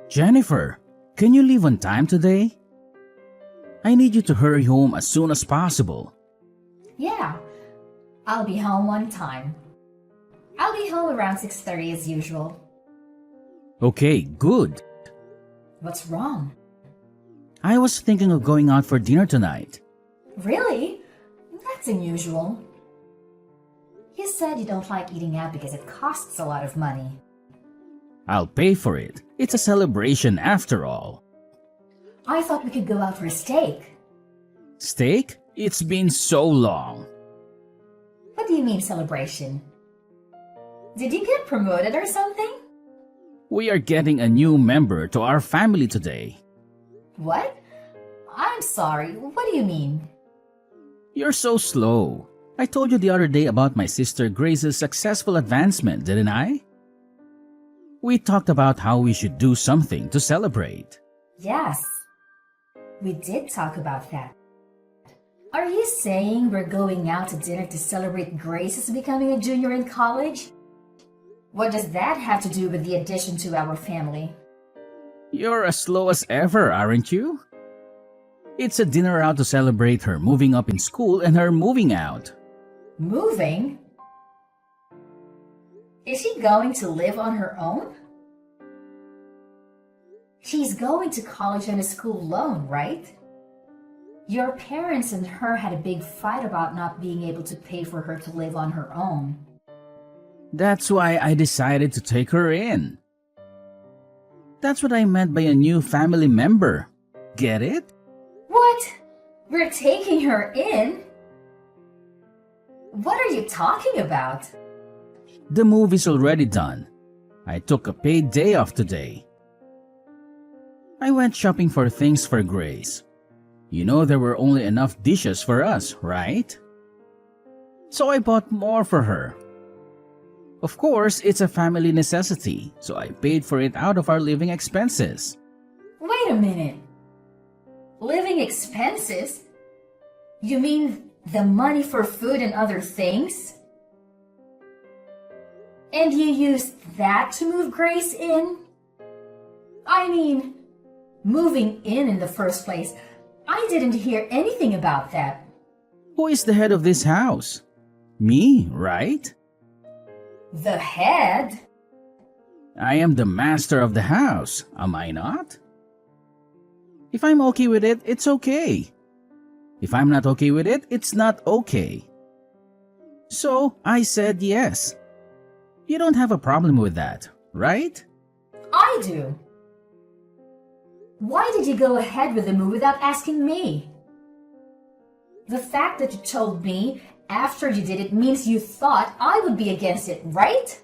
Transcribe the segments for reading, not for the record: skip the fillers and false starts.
Jennifer, can you leave on time today? I need you to hurry home as soon as possible. Yeah, I'll be home on time. I'll be home around 6:30 as usual. Okay, good. What's wrong? I was thinking of going out for dinner tonight. Really? That's unusual. You said you don't like eating out because it costs a lot of money. I'll pay for it. It's a celebration after all. I thought we could go out for a steak. Steak? It's been so long. What do you mean celebration? Did you get promoted or something? We are getting a new member to our family today. What? I'm sorry, what do you mean? You're so slow. I told you the other day about my sister Grace's successful advancement, didn't I? We talked about how we should do something to celebrate. Yes, we did talk about that. Are you saying we're going out to dinner to celebrate Grace's becoming a junior in college? What does that have to do with the addition to our family? You're as slow as ever, aren't you? It's a dinner out to celebrate her moving up in school and her moving out. Moving? Is she going to live on her own? She's going to college on a school loan, right? Your parents and her had a big fight about not being able to pay for her to live on her own. That's why I decided to take her in. That's what I meant by a new family member. Get it? What? We're taking her in? What are you talking about? The move is already done. I took a paid day off today. I went shopping for things for Grace. You know there were only enough dishes for us, right? So I bought more for her. Of course, it's a family necessity, so I paid for it out of our living expenses. Wait a minute. Living expenses? You mean the money for food and other things? And you used that to move Grace in? I mean, moving in the first place. I didn't hear anything about that. Who is the head of this house? Me, right? The head? I am the master of the house, am I not? If I'm okay with it, it's okay. If I'm not okay with it, it's not okay. So I said yes. You don't have a problem with that, right? I do. Why did you go ahead with the move without asking me? The fact that you told me after you did it means you thought I would be against it, right?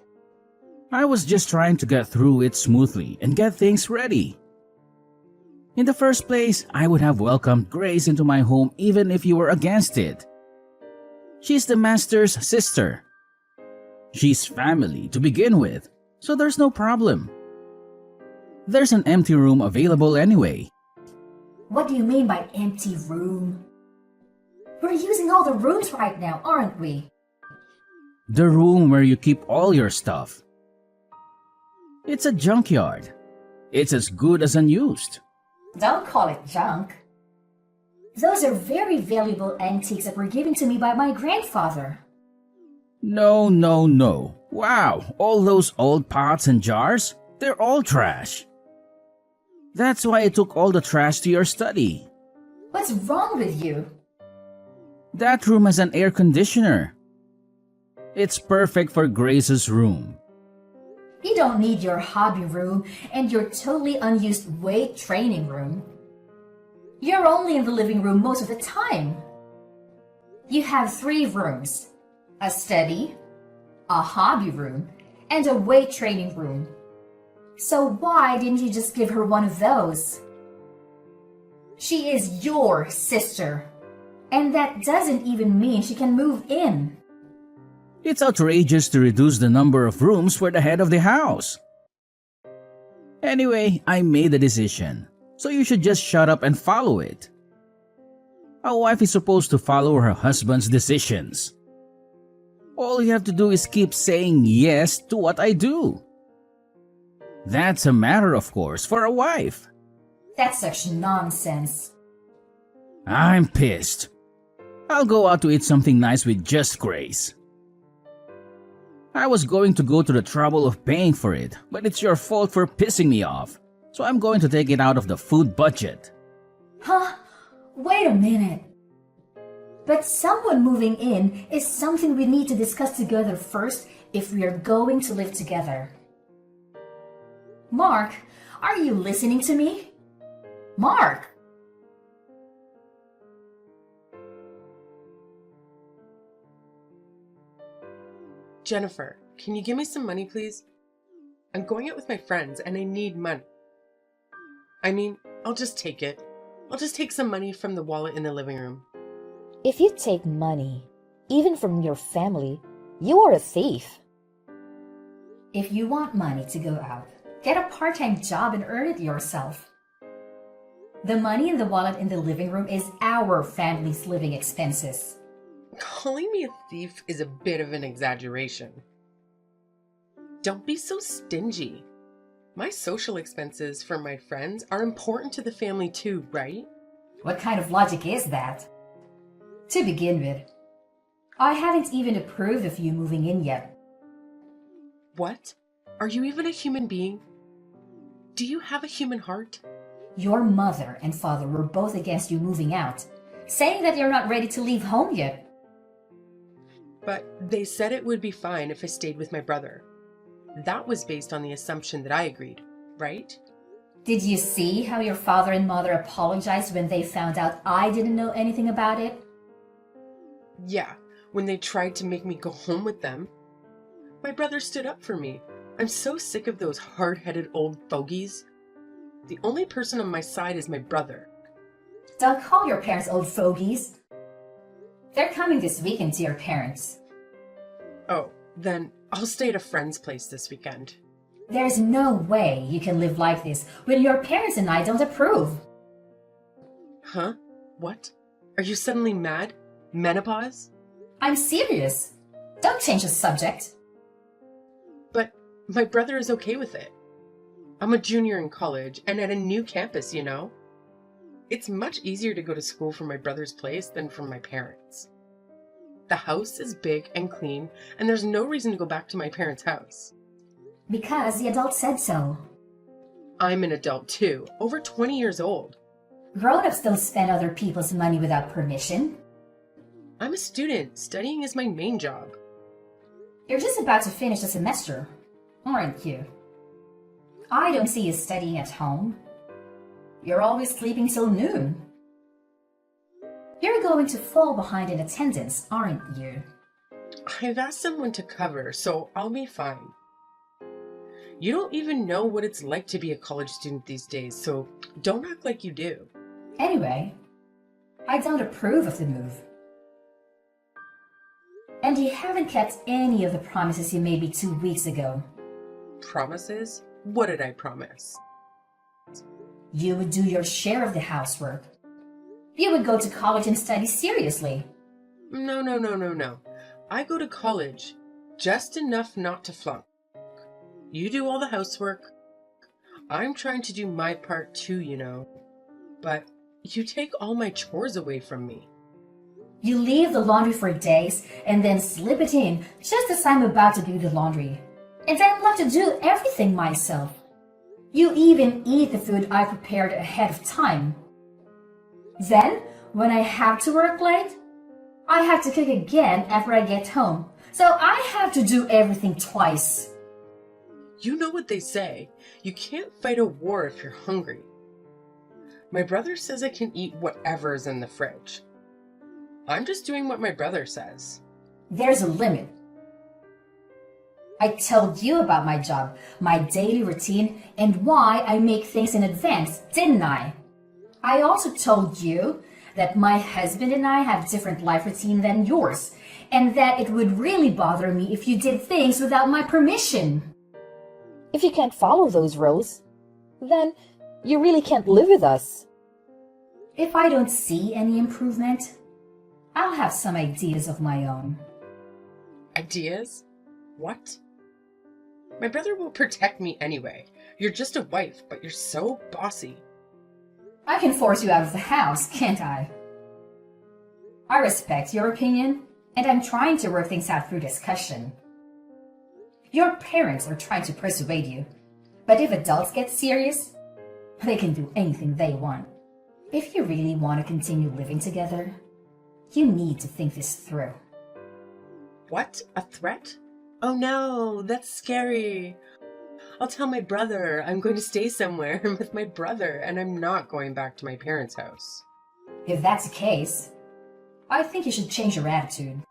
I was just trying to get through it smoothly and get things ready. In the first place, I would have welcomed Grace into my home even if you were against it. She's the master's sister. She's family to begin with, so there's no problem. There's an empty room available anyway. What do you mean by empty room? We're using all the rooms right now, aren't we? The room where you keep all your stuff. It's a junkyard. It's as good as unused. Don't call it junk. Those are very valuable antiques that were given to me by my grandfather. No, no, no. Wow, all those old pots and jars, they're all trash. That's why I took all the trash to your study. What's wrong with you? That room has an air conditioner. It's perfect for Grace's room. You don't need your hobby room and your totally unused weight training room. You're only in the living room most of the time. You have 3 rooms, a study, a hobby room, and a weight training room. So why didn't you just give her one of those? She is your sister, and that doesn't even mean she can move in. It's outrageous to reduce the number of rooms for the head of the house. Anyway, I made a decision, so you should just shut up and follow it. A wife is supposed to follow her husband's decisions. All you have to do is keep saying yes to what I do. That's a matter of course for a wife. That's such nonsense. I'm pissed. I'll go out to eat something nice with just Grace. I was going to go to the trouble of paying for it, but it's your fault for pissing me off. So I'm going to take it out of the food budget. Huh? Wait a minute. But someone moving in is something we need to discuss together first if we are going to live together. Mark, are you listening to me? Mark! Jennifer, can you give me some money, please? I'm going out with my friends and I need money. I mean, I'll just take it. I'll just take some money from the wallet in the living room. If you take money, even from your family, you are a thief. If you want money to go out, get a part-time job and earn it yourself. The money in the wallet in the living room is our family's living expenses. Calling me a thief is a bit of an exaggeration. Don't be so stingy. My social expenses for my friends are important to the family too, right? What kind of logic is that? To begin with, I haven't even approved of you moving in yet. What? Are you even a human being? Do you have a human heart? Your mother and father were both against you moving out, saying that you're not ready to leave home yet. But they said it would be fine if I stayed with my brother. That was based on the assumption that I agreed, right? Did you see how your father and mother apologized when they found out I didn't know anything about it? Yeah, when they tried to make me go home with them. My brother stood up for me. I'm so sick of those hard-headed old fogies. The only person on my side is my brother. Don't call your parents old fogies. They're coming this weekend to your parents. Oh, then I'll stay at a friend's place this weekend. There's no way you can live like this when your parents and I don't approve. Huh? What? Are you suddenly mad? Menopause? I'm serious. Don't change the subject. But my brother is okay with it. I'm a junior in college and at a new campus, you know? It's much easier to go to school from my brother's place than from my parents'. The house is big and clean, and there's no reason to go back to my parents' house. Because the adult said so. I'm an adult too, over 20 years old. Grown-ups don't spend other people's money without permission. I'm a student. Studying is my main job. You're just about to finish the semester, aren't you? I don't see you studying at home. You're always sleeping till noon. You're going to fall behind in attendance, aren't you? I've asked someone to cover, so I'll be fine. You don't even know what it's like to be a college student these days, so don't act like you do. Anyway, I don't approve of the move. And you haven't kept any of the promises you made me 2 weeks ago. Promises? What did I promise? You would do your share of the housework. You would go to college and study seriously. No. I go to college, just enough not to flunk. You do all the housework. I'm trying to do my part too, you know. But you take all my chores away from me. You leave the laundry for days and then slip it in just as I'm about to do the laundry. And I'm left to do everything myself. You even eat the food I prepared ahead of time. Then, when I have to work late, I have to cook again after I get home. So I have to do everything twice. You know what they say. You can't fight a war if you're hungry. My brother says I can eat whatever is in the fridge. I'm just doing what my brother says. There's a limit. I told you about my job, my daily routine, and why I make things in advance, didn't I? I also told you that my husband and I have different life routine than yours, and that it would really bother me if you did things without my permission. If you can't follow those rules, then you really can't live with us. If I don't see any improvement, I'll have some ideas of my own. Ideas? What? My brother will protect me anyway. You're just a wife, but you're so bossy. I can force you out of the house, can't I? I respect your opinion, and I'm trying to work things out through discussion. Your parents are trying to persuade you, but if adults get serious, they can do anything they want. If you really want to continue living together, you need to think this through. What? A threat? Oh no, that's scary. I'll tell my brother I'm going to stay somewhere with my brother and I'm not going back to my parents' house. If that's the case, I think you should change your attitude.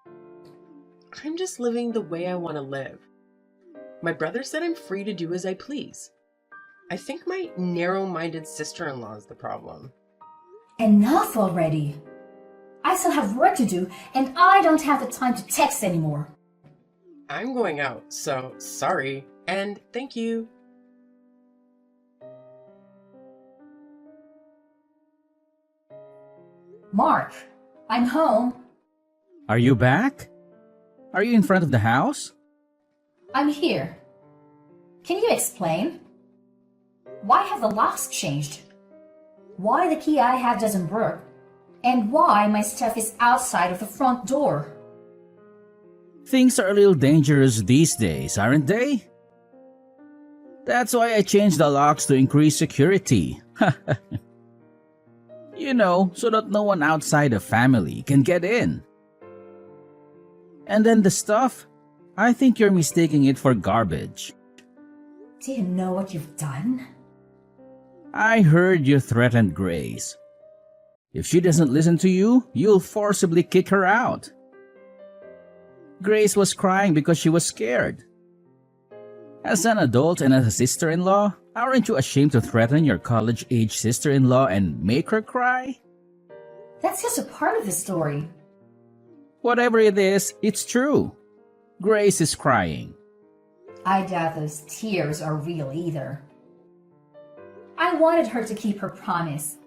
I'm just living the way I want to live. My brother said I'm free to do as I please. I think my narrow-minded sister-in-law is the problem. Enough already! I still have work to do, and I don't have the time to text anymore. I'm going out, so sorry, and thank you. Mark, I'm home. Are you back? Are you in front of the house? I'm here. Can you explain? Why have the locks changed? Why the key I have doesn't work? And why my stuff is outside of the front door? Things are a little dangerous these days, aren't they? That's why I changed the locks to increase security. You know, so that no one outside the family can get in. And then the stuff, I think you're mistaking it for garbage. Do you know what you've done? I heard you threatened Grace. If she doesn't listen to you, you'll forcibly kick her out. Grace was crying because she was scared. As an adult and as a sister-in-law, aren't you ashamed to threaten your college-age sister-in-law and make her cry? That's just a part of the story. Whatever it is, it's true. Grace is crying. I doubt those tears are real either. I wanted her to keep her promise.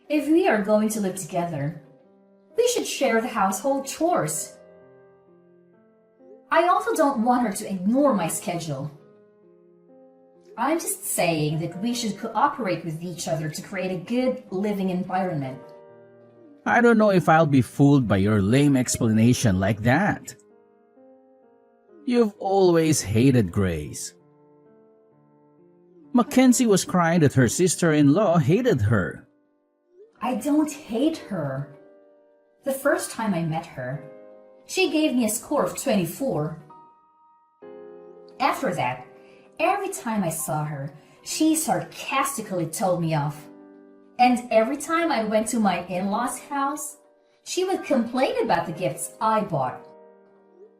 If we are going to live together, we should share the household chores. I also don't want her to ignore my schedule. I'm just saying that we should cooperate with each other to create a good living environment. I don't know if I'll be fooled by your lame explanation like that. You've always hated Grace. Mackenzie was crying that her sister-in-law hated her. I don't hate her. The first time I met her, she gave me a score of 24. After that, every time I saw her, she sarcastically told me off. And every time I went to my in-laws' house, she would complain about the gifts I bought.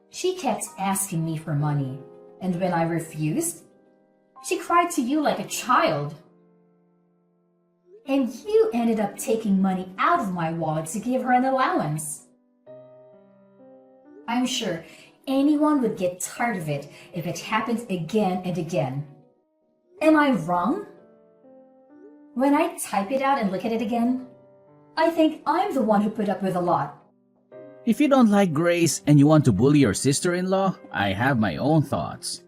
She kept asking me for money, and when I refused, she cried to you like a child. And you ended up taking money out of my wallet to give her an allowance. I'm sure anyone would get tired of it if it happened again and again. Am I wrong? When I type it out and look at it again, I think I'm the one who put up with a lot. If you don't like Grace and you want to bully your sister-in-law, I have my own thoughts.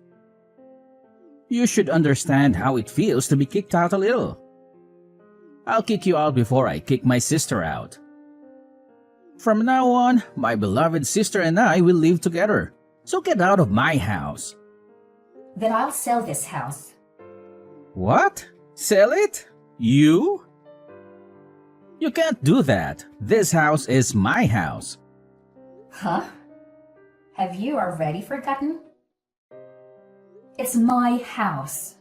You should understand how it feels to be kicked out a little. I'll kick you out before I kick my sister out. From now on, my beloved sister and I will live together. So get out of my house. Then I'll sell this house. What? Sell it? You? You can't do that. This house is my house. Huh? Have you already forgotten? It's my house.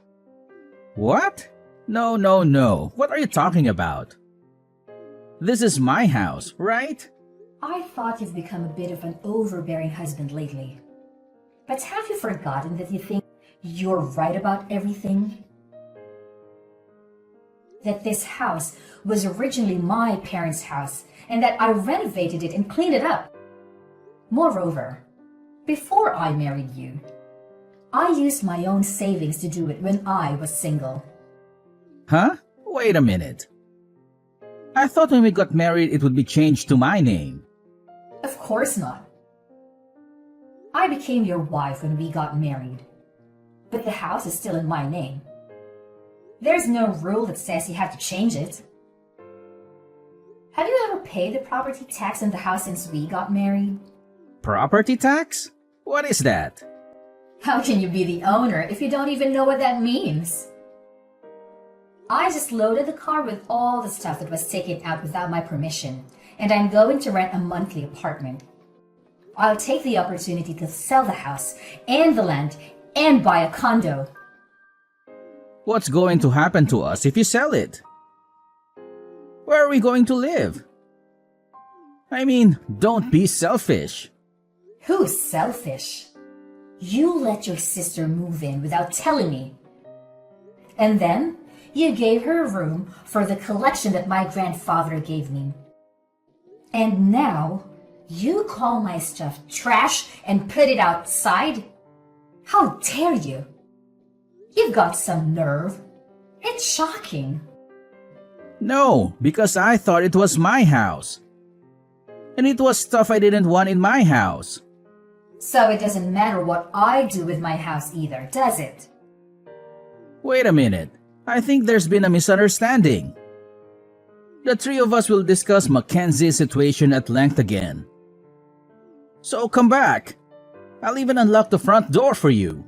What? No. What are you talking about? This is my house, right? I thought you've become a bit of an overbearing husband lately. But have you forgotten that you think you're right about everything? That this house was originally my parents' house and that I renovated it and cleaned it up. Moreover, before I married you, I used my own savings to do it when I was single. Huh? Wait a minute. I thought when we got married it would be changed to my name. Of course not. I became your wife when we got married, but the house is still in my name. There's no rule that says you have to change it. Have you ever paid the property tax in the house since we got married? Property tax? What is that? How can you be the owner if you don't even know what that means? I just loaded the car with all the stuff that was taken out without my permission, and I'm going to rent a monthly apartment. I'll take the opportunity to sell the house and the land and buy a condo. What's going to happen to us if you sell it? Where are we going to live? I mean, don't be selfish. Who's selfish? You let your sister move in without telling me. And then you gave her a room for the collection that my grandfather gave me. And now you call my stuff trash and put it outside? How dare you? You've got some nerve. It's shocking. No, because I thought it was my house. And it was stuff I didn't want in my house. So it doesn't matter what I do with my house either, does it? Wait a minute. I think there's been a misunderstanding. The three of us will discuss Mackenzie's situation at length again. So come back. I'll even unlock the front door for you.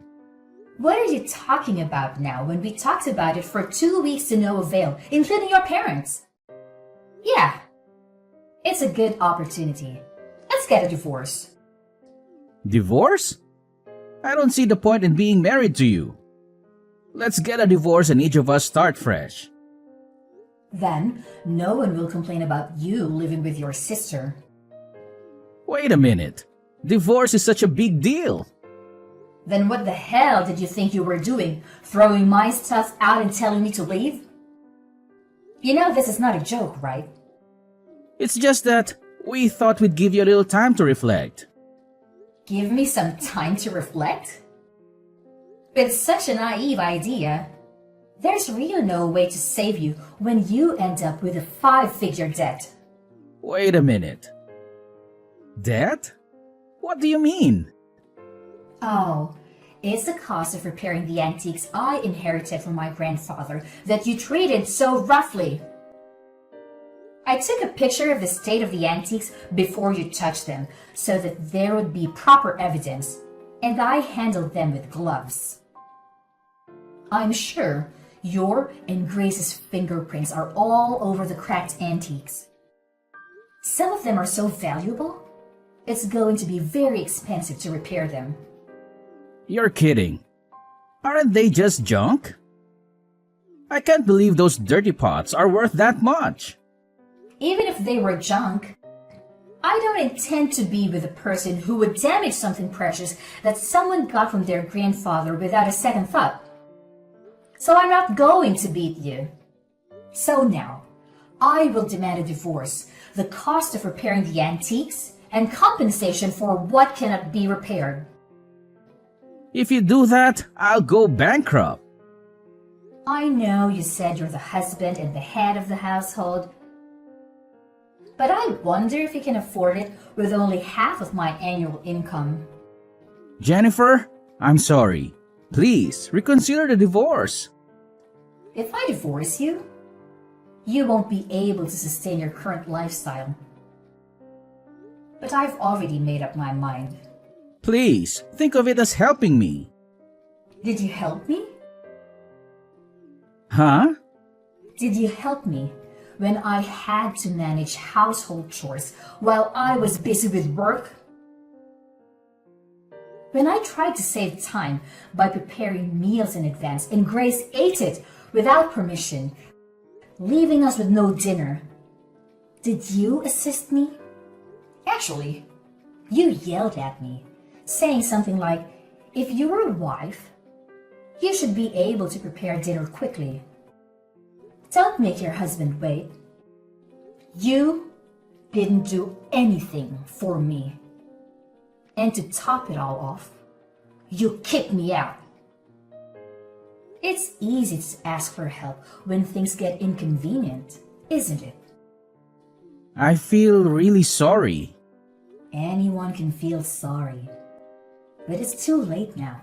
What are you talking about now when we talked about it for 2 weeks to no avail, including your parents? Yeah, it's a good opportunity. Let's get a divorce. Divorce? I don't see the point in being married to you. Let's get a divorce and each of us start fresh. Then no one will complain about you living with your sister. Wait a minute. Divorce is such a big deal. Then what the hell did you think you were doing, throwing my stuff out and telling me to leave? You know this is not a joke, right? It's just that we thought we'd give you a little time to reflect. Give me some time to reflect? It's such a naive idea. There's really no way to save you when you end up with a 5-figure debt. Wait a minute. Debt? What do you mean? Oh, it's the cost of repairing the antiques I inherited from my grandfather that you treated so roughly. I took a picture of the state of the antiques before you touched them so that there would be proper evidence, and I handled them with gloves. I'm sure your and Grace's fingerprints are all over the cracked antiques. Some of them are so valuable, it's going to be very expensive to repair them. You're kidding. Aren't they just junk? I can't believe those dirty pots are worth that much. Even if they were junk, I don't intend to be with a person who would damage something precious that someone got from their grandfather without a second thought. So I'm not going to beat you. So now, I will demand a divorce, the cost of repairing the antiques, and compensation for what cannot be repaired. If you do that, I'll go bankrupt. I know you said you're the husband and the head of the household, but I wonder if you can afford it with only half of my annual income. Jennifer, I'm sorry. Please, reconsider the divorce. If I divorce you, you won't be able to sustain your current lifestyle. But I've already made up my mind. Please, think of it as helping me. Did you help me? Huh? Did you help me when I had to manage household chores while I was busy with work? When I tried to save time by preparing meals in advance and Grace ate it without permission, leaving us with no dinner, did you assist me? Actually, you yelled at me, saying something like, if you were a wife, you should be able to prepare dinner quickly. Don't make your husband wait. You didn't do anything for me. And to top it all off, you kicked me out. It's easy to ask for help when things get inconvenient, isn't it? I feel really sorry. Anyone can feel sorry, but it's too late now.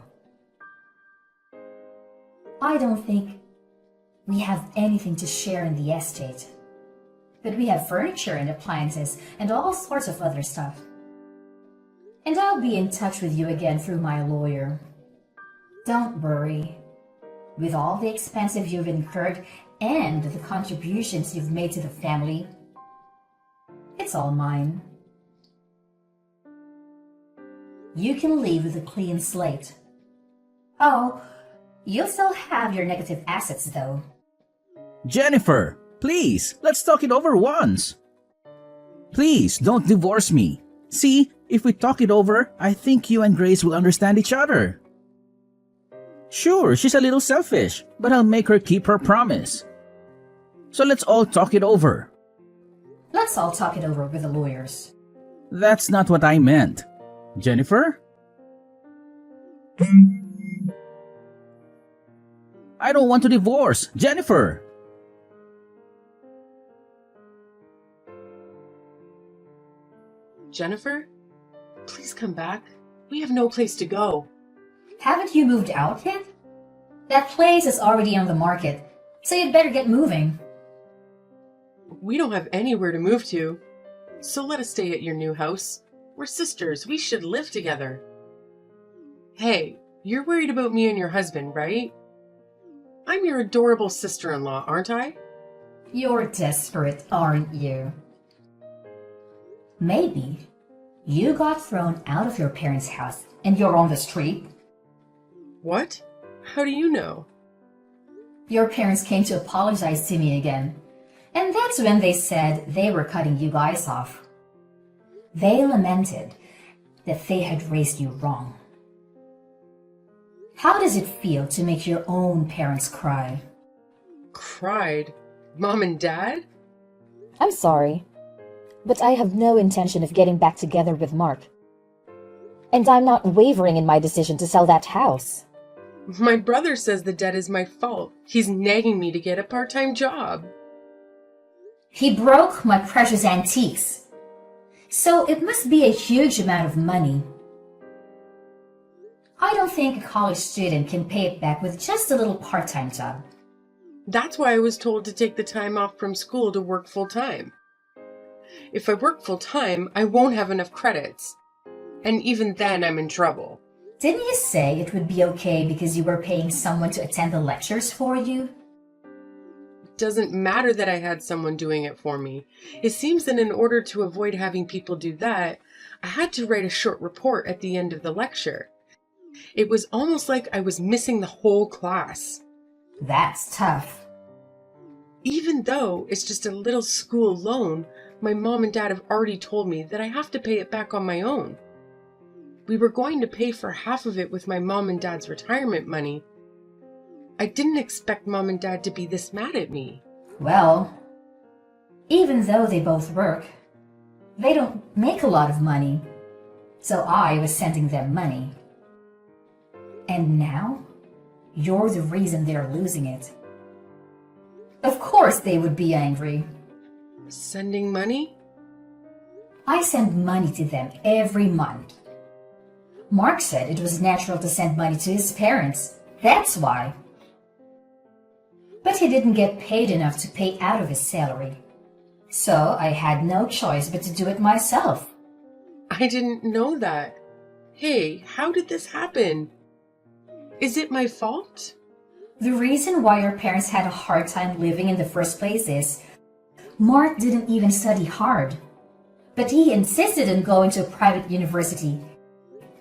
I don't think we have anything to share in the estate. But we have furniture and appliances and all sorts of other stuff. And I'll be in touch with you again through my lawyer. Don't worry. With all the expenses you've incurred and the contributions you've made to the family, it's all mine. You can leave with a clean slate. Oh, you'll still have your negative assets though. Jennifer, please, let's talk it over once. Please, don't divorce me. See, if we talk it over, I think you and Grace will understand each other. Sure, she's a little selfish, but I'll make her keep her promise. So let's all talk it over. Let's all talk it over with the lawyers. That's not what I meant. Jennifer? I don't want to divorce. Jennifer! Jennifer, please come back. We have no place to go. Haven't you moved out yet? That place is already on the market, so you'd better get moving. We don't have anywhere to move to, so let us stay at your new house. We're sisters. We should live together. Hey, you're worried about me and your husband, right? I'm your adorable sister-in-law, aren't I? You're desperate, aren't you? Maybe you got thrown out of your parents' house and you're on the street. What? How do you know? Your parents came to apologize to me again, and that's when they said they were cutting you guys off. They lamented that they had raised you wrong. How does it feel to make your own parents cry? Cried? Mom and Dad? I'm sorry, but I have no intention of getting back together with Mark. And I'm not wavering in my decision to sell that house. My brother says the debt is my fault. He's nagging me to get a part-time job. He broke my precious antiques, so it must be a huge amount of money. I don't think a college student can pay it back with just a little part-time job. That's why I was told to take the time off from school to work full-time. If I work full-time, I won't have enough credits. And even then, I'm in trouble. Didn't you say it would be okay because you were paying someone to attend the lectures for you? It doesn't matter that I had someone doing it for me. It seems that in order to avoid having people do that, I had to write a short report at the end of the lecture. It was almost like I was missing the whole class. That's tough. Even though it's just a little school loan, my mom and dad have already told me that I have to pay it back on my own. We were going to pay for half of it with my mom and dad's retirement money. I didn't expect mom and dad to be this mad at me. Well, even though they both work, they don't make a lot of money. So I was sending them money. And now, you're the reason they're losing it. Of course they would be angry. Sending money? I send money to them every month. Mark said it was natural to send money to his parents. That's why. But he didn't get paid enough to pay out of his salary. So I had no choice but to do it myself. I didn't know that. Hey, how did this happen? Is it my fault? The reason why your parents had a hard time living in the first place is Mark didn't even study hard. But he insisted on going to a private university.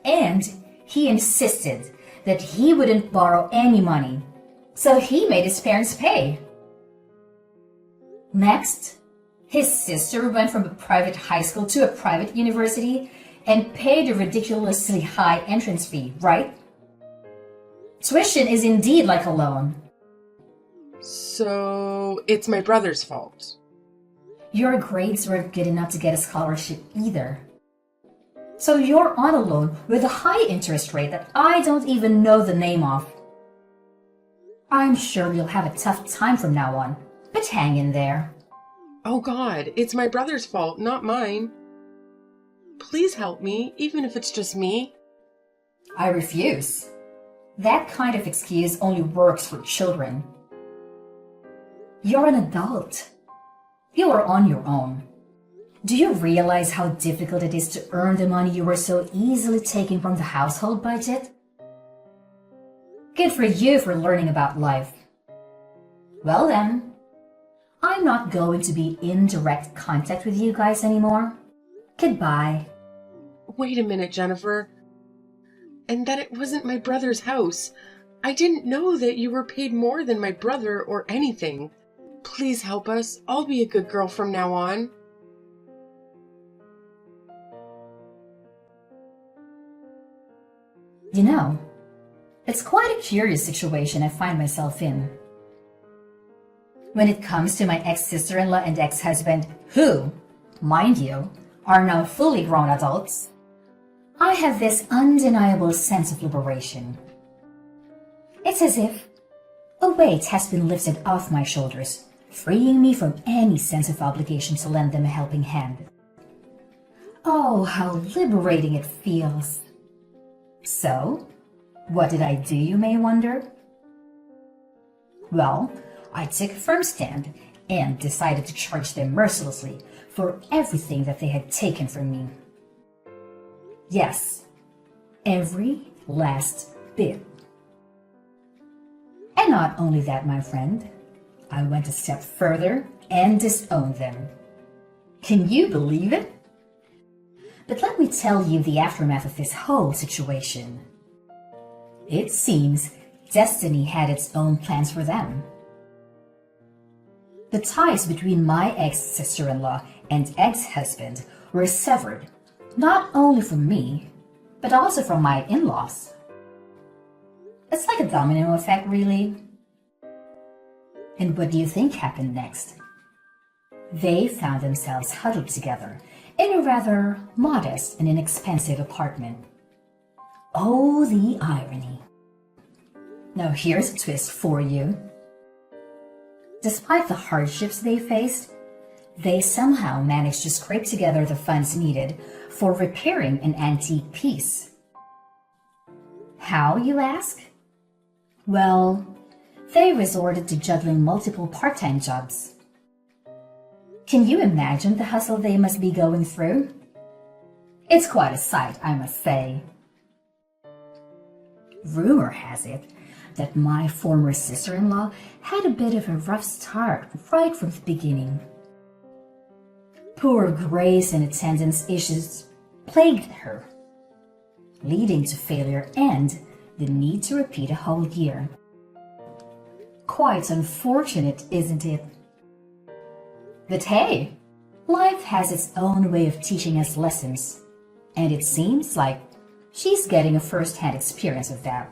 And he insisted that he wouldn't borrow any money. So he made his parents pay. Next, his sister went from a private high school to a private university and paid a ridiculously high entrance fee, right? Tuition is indeed like a loan. So it's my brother's fault. Your grades weren't good enough to get a scholarship either. So you're on a loan with a high interest rate that I don't even know the name of. I'm sure you'll have a tough time from now on, but hang in there. Oh God, it's my brother's fault, not mine. Please help me, even if it's just me. I refuse. That kind of excuse only works for children. You're an adult. You are on your own. Do you realize how difficult it is to earn the money you were so easily taking from the household budget? Good for you for learning about life. Well then, I'm not going to be in direct contact with you guys anymore. Goodbye. Wait a minute, Jennifer. And that it wasn't my brother's house. I didn't know that you were paid more than my brother or anything. Please help us. I'll be a good girl from now on. You know, it's quite a curious situation I find myself in. When it comes to my ex-sister-in-law and ex-husband, who, mind you, are now fully grown adults, I have this undeniable sense of liberation. It's as if a weight has been lifted off my shoulders, freeing me from any sense of obligation to lend them a helping hand. Oh, how liberating it feels. So, what did I do, you may wonder? Well, I took a firm stand and decided to charge them mercilessly for everything that they had taken from me. Yes, every last bit. And not only that, my friend, I went a step further and disowned them. Can you believe it? But let me tell you the aftermath of this whole situation. It seems destiny had its own plans for them. The ties between my ex-sister-in-law and ex-husband were severed, not only from me, but also from my in-laws. It's like a domino effect, really. And what do you think happened next? They found themselves huddled together in a rather modest and inexpensive apartment. Oh, the irony. Now here's a twist for you. Despite the hardships they faced, they somehow managed to scrape together the funds needed for repairing an antique piece. How, you ask? Well, they resorted to juggling multiple part-time jobs. Can you imagine the hustle they must be going through? It's quite a sight, I must say. Rumor has it that my former sister-in-law had a bit of a rough start right from the beginning. Poor grace and attendance issues plagued her, leading to failure and the need to repeat a whole year. Quite unfortunate, isn't it? But hey, life has its own way of teaching us lessons, and it seems like she's getting a first-hand experience of that.